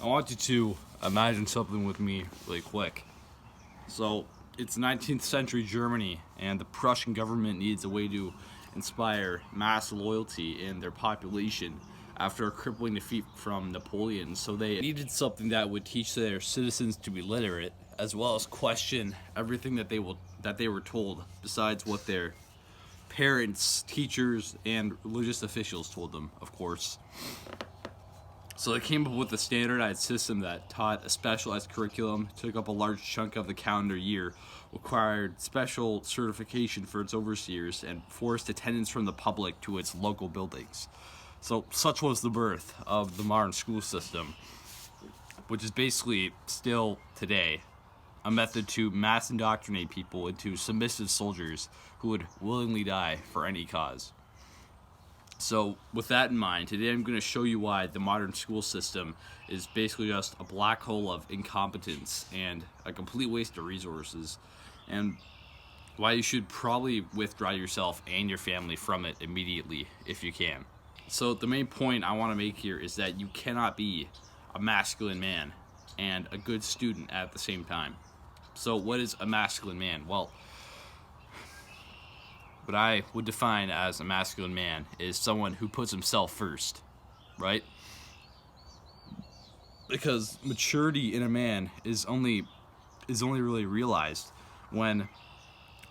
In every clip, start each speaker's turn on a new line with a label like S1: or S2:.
S1: I want you to imagine something with me really quick. So, it's 19th century Germany, and the Prussian government needs a way to inspire mass loyalty in their population after a crippling defeat from Napoleon. So they needed something that would teach their citizens to be literate, as well as question everything that they were told, besides what their parents, teachers, and religious officials told them, of course. So they came up with a standardized system that taught a specialized curriculum, took up a large chunk of the calendar year, required special certification for its overseers, and forced attendance from the public to its local buildings. So such was the birth of the modern school system, which is basically still today a method to mass indoctrinate people into submissive soldiers who would willingly die for any cause. So with that in mind, today I'm going to show you why the modern school system is basically just a black hole of incompetence and a complete waste of resources, and why you should probably withdraw yourself and your family from it immediately if you can. So the main point I want to make here is that you cannot be a masculine man and a good student at the same time. So what is a masculine man? Well, what I would define as a masculine man is someone who puts himself first, right? Because maturity in a man is only really realized when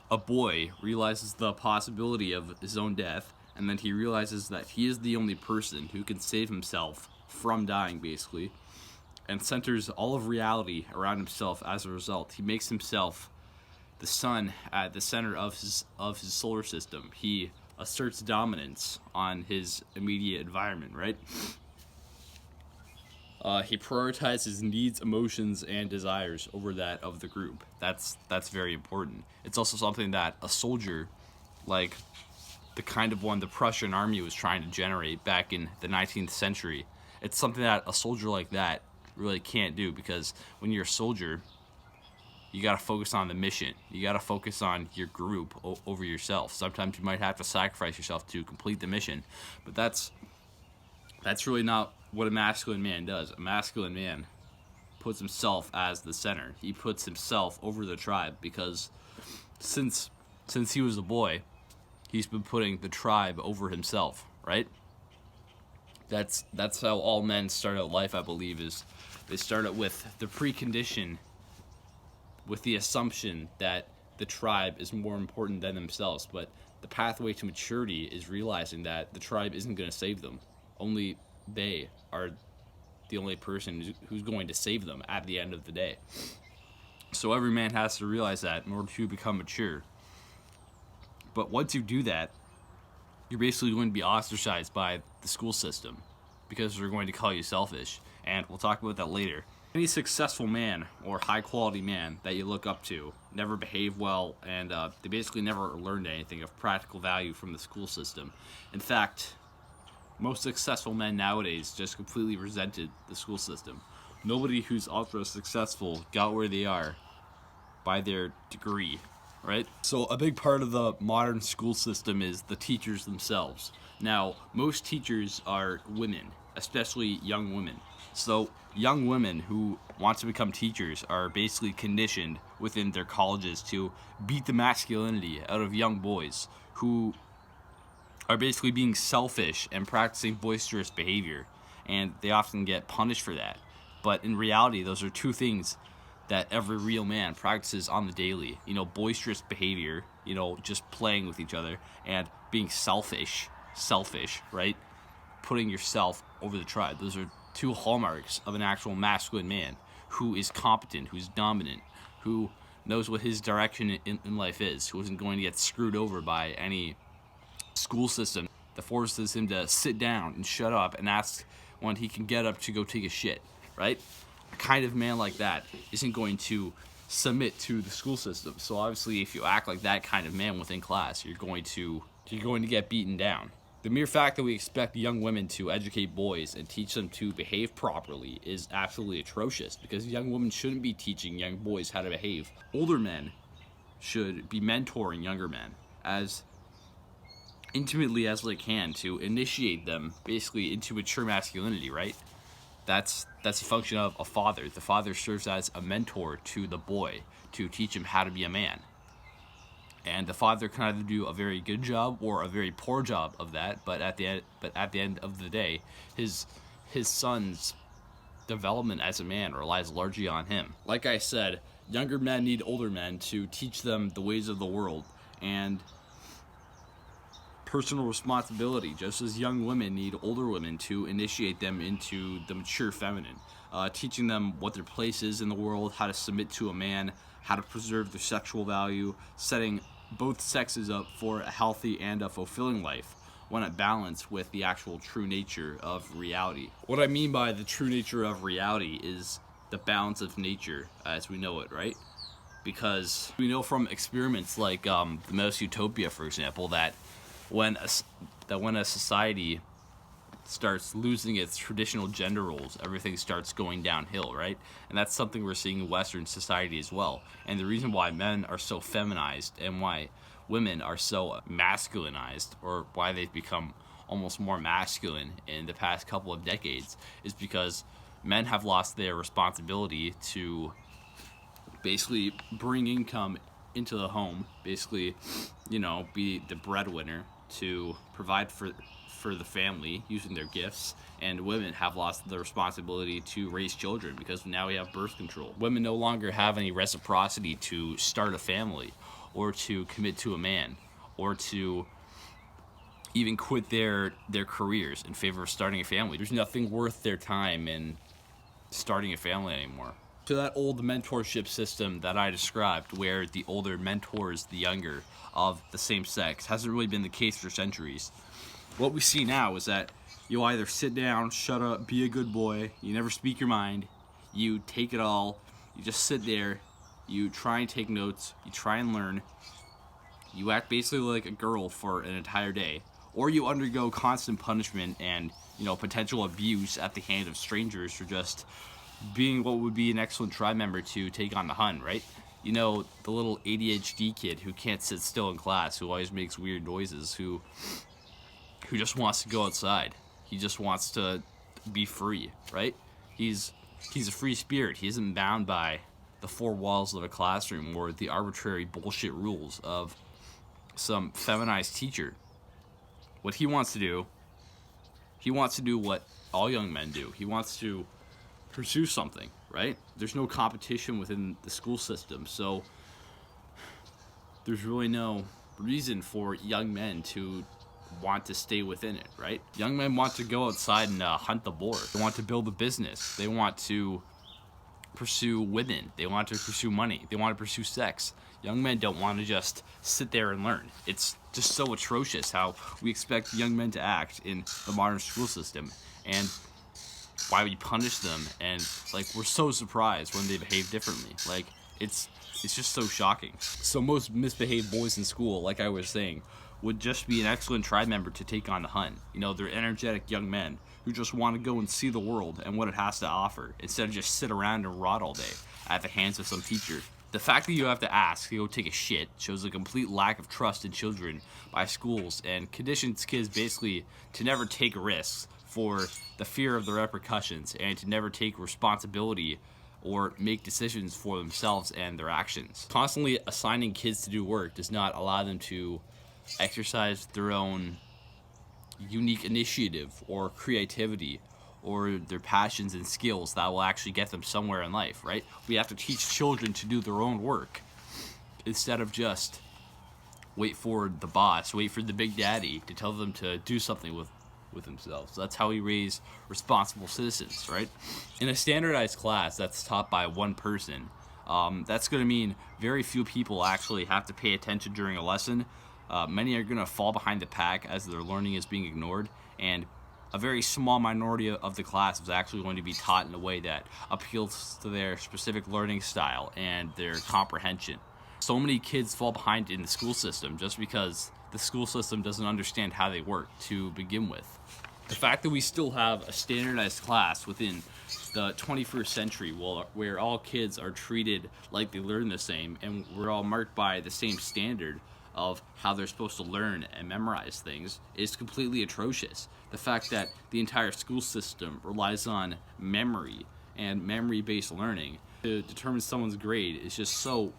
S1: a boy realizes the possibility of his own death, and then he realizes that he is the only person who can save himself from dying, basically, and centers all of reality around himself as a result. He makes himself the sun at the center of his solar system. He asserts dominance on his immediate environment, right? He prioritizes needs, emotions, and desires over that of the group. That's very important. It's also something that a soldier, like the kind of one the Prussian army was trying to generate back in the 19th century, it's something that a soldier like that really can't do, because when you're a soldier, you gotta focus on the mission. You gotta focus on your group over yourself. Sometimes you might have to sacrifice yourself to complete the mission, but that's really not what a masculine man does. A masculine man puts himself as the center. He puts himself over the tribe, because since he was a boy, he's been putting the tribe over himself, right? That's how all men start out life, I believe, is they start out with the precondition, with the assumption that the tribe is more important than themselves. But the pathway to maturity is realizing that the tribe isn't going to save them. Only they are the only person who's going to save them at the end of the day. So every man has to realize that in order to become mature. But once you do that, you're basically going to be ostracized by the school system, because they're going to call you selfish. And we'll talk about that later. Any successful man or high-quality man that you look up to never behave well, and they basically never learned anything of practical value from the school system. In fact, most successful men nowadays just completely resented the school system. Nobody who's ultra successful got where they are by their degree, right? So a big part of the modern school system is the teachers themselves. Now, most teachers are women, especially young women. So young women who want to become teachers are basically conditioned within their colleges to beat the masculinity out of young boys who are basically being selfish and practicing boisterous behavior, and they often get punished for that. But in reality, those are two things that every real man practices on the daily. Boisterous behavior, just playing with each other, and being selfish, right? Putting yourself over the tribe. Those are two hallmarks of an actual masculine man who is competent, who's dominant, who knows what his direction in life is, who isn't going to get screwed over by any school system that forces him to sit down and shut up and ask when he can get up to go take a shit, right? A kind of man like that isn't going to submit to the school system. So obviously, if you act like that kind of man within class, you're going to get beaten down. The mere fact that we expect young women to educate boys and teach them to behave properly is absolutely atrocious, because young women shouldn't be teaching young boys how to behave. Older men should be mentoring younger men as intimately as they can to initiate them basically into mature masculinity, right? That's a function of a father. The father serves as a mentor to the boy to teach him how to be a man. And the father can either do a very good job or a very poor job of that, but at the end of the day, his son's development as a man relies largely on him. Like I said, younger men need older men to teach them the ways of the world and personal responsibility, just as young women need older women to initiate them into the mature feminine, teaching them what their place is in the world, how to submit to a man, how to preserve their sexual value, setting both sexes up for a healthy and a fulfilling life when at balance with the actual true nature of reality. What I mean by the true nature of reality is the balance of nature as we know it, right? Because we know from experiments like the Mouse Utopia, for example, that when a society starts losing its traditional gender roles, everything starts going downhill, right? And that's something we're seeing in Western society as well. And the reason why men are so feminized and why women are so masculinized, or why they've become almost more masculine in the past couple of decades, is because men have lost their responsibility to basically bring income into the home, basically, be the breadwinner, to provide for the family using their gifts, and women have lost the responsibility to raise children because now we have birth control. Women no longer have any reciprocity to start a family or to commit to a man or to even quit their careers in favor of starting a family. There's nothing worth their time in starting a family anymore. So that old mentorship system that I described, where the older mentors the younger of the same sex, hasn't really been the case for centuries. What we see now is that you either sit down, shut up, be a good boy, you never speak your mind, you take it all, you just sit there, you try and take notes, you try and learn, you act basically like a girl for an entire day, or you undergo constant punishment and potential abuse at the hand of strangers for just being what would be an excellent tribe member to take on the hunt, right? The little ADHD kid who can't sit still in class, who always makes weird noises, who just wants to go outside. He just wants to be free, right? He's a free spirit. He isn't bound by the four walls of a classroom or the arbitrary bullshit rules of some feminized teacher. What he wants to do what all young men do. He wants to pursue something, right? There's no competition within the school system, so there's really no reason for young men to want to stay within it, right? Young men want to go outside and hunt the boar. They want to build a business. They want to pursue women. They want to pursue money. They want to pursue sex. Young men don't want to just sit there and learn. It's just so atrocious how we expect young men to act in the modern school system, and why we punish them, and we're so surprised when they behave differently. It's just so shocking. So most misbehaved boys in school, like I was saying, would just be an excellent tribe member to take on the hunt. They're energetic young men who just want to go and see the world and what it has to offer, instead of just sit around and rot all day at the hands of some teacher. The fact that you have to ask to go take a shit shows a complete lack of trust in children by schools, and conditions kids basically to never take risks for the fear of the repercussions, and to never take responsibility or make decisions for themselves and their actions. Constantly assigning kids to do work does not allow them to exercise their own unique initiative or creativity or their passions and skills that will actually get them somewhere in life, right? We have to teach children to do their own work instead of just wait for the boss, wait for the big daddy to tell them to do something with themselves. That's how we raise responsible citizens, right? In a standardized class that's taught by one person, that's going to mean very few people actually have to pay attention during a lesson. Many are going to fall behind the pack as their learning is being ignored, and a very small minority of the class is actually going to be taught in a way that appeals to their specific learning style and their comprehension. So many kids fall behind in the school system just because the school system doesn't understand how they work to begin with. The fact that we still have a standardized class within the 21st century where all kids are treated like they learn the same and we're all marked by the same standard of how they're supposed to learn and memorize things is completely atrocious. The fact that the entire school system relies on memory and memory-based learning to determine someone's grade is just so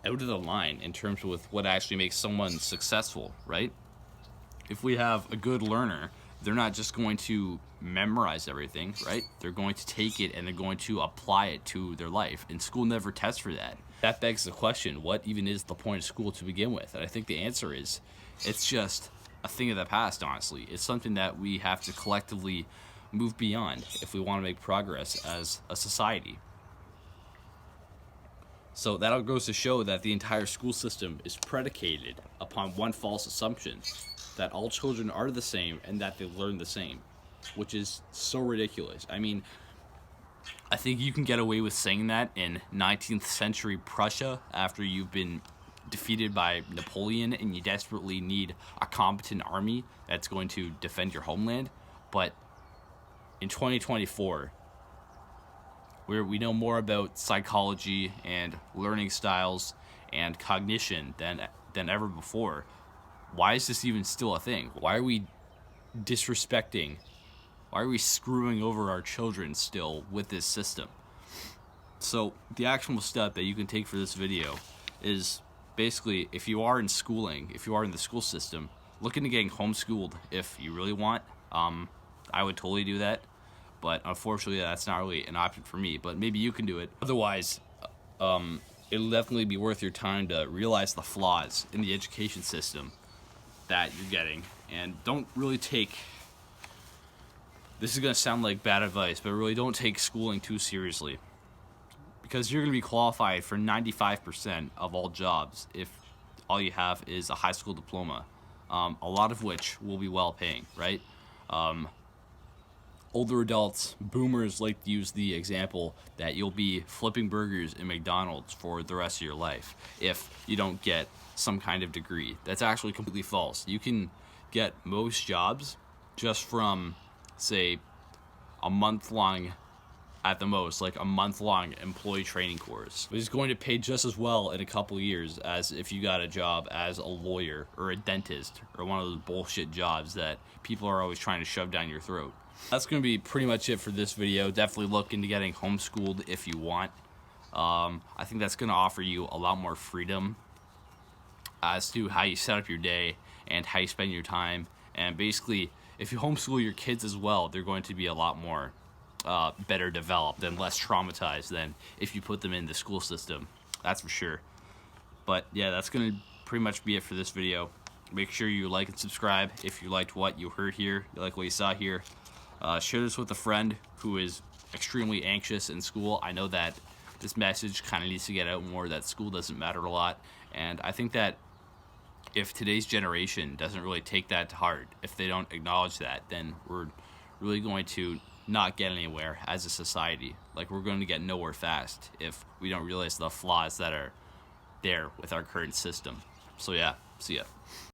S1: out of the line in terms with what actually makes someone successful, right? If we have a good learner, they're not just going to memorize everything, right? They're going to take it and they're going to apply it to their life. And school never tests for that. That begs the question, what even is the point of school to begin with? And I think the answer is, it's just a thing of the past, honestly. It's something that we have to collectively move beyond if we want to make progress as a society. So that all goes to show that the entire school system is predicated upon one false assumption, that all children are the same and that they learn the same, which is so ridiculous. I mean, I think you can get away with saying that in 19th century Prussia after you've been defeated by Napoleon and you desperately need a competent army that's going to defend your homeland. But in 2024, we know more about psychology and learning styles and cognition than ever before. Why is this even still a thing? Why are we disrespecting? Why are we screwing over our children still with this system? So the actual step that you can take for this video is basically, if you are in schooling, if you are in the school system, look into getting homeschooled if you really want. I would totally do that. But unfortunately, that's not really an option for me. But maybe you can do it. Otherwise, it'll definitely be worth your time to realize the flaws in the education system that you're getting. And don't really take... This is going to sound like bad advice, but really don't take schooling too seriously. Because you're going to be qualified for 95% of all jobs if all you have is a high school diploma. A lot of which will be well paying, right? Older adults, boomers, like to use the example that you'll be flipping burgers in McDonald's for the rest of your life if you don't get some kind of degree. That's actually completely false. You can get most jobs just from, say, a month-long, at the most, like a month-long employee training course. It's going to pay just as well in a couple years as if you got a job as a lawyer or a dentist or one of those bullshit jobs that people are always trying to shove down your throat. That's going to be pretty much it for this video. Definitely look into getting homeschooled if you want. I think that's going to offer you a lot more freedom as to how you set up your day and how you spend your time. And basically, if you homeschool your kids as well, they're going to be a lot more better developed and less traumatized than if you put them in the school system. That's for sure. But yeah, that's going to pretty much be it for this video. Make sure you like and subscribe if you liked what you heard here, you like what you saw here. Share this with a friend who is extremely anxious in school. I know that this message kind of needs to get out more, that school doesn't matter a lot. And I think that if today's generation doesn't really take that to heart, if they don't acknowledge that, then we're really going to not get anywhere as a society. Like, we're going to get nowhere fast if we don't realize the flaws that are there with our current system. So yeah, see ya.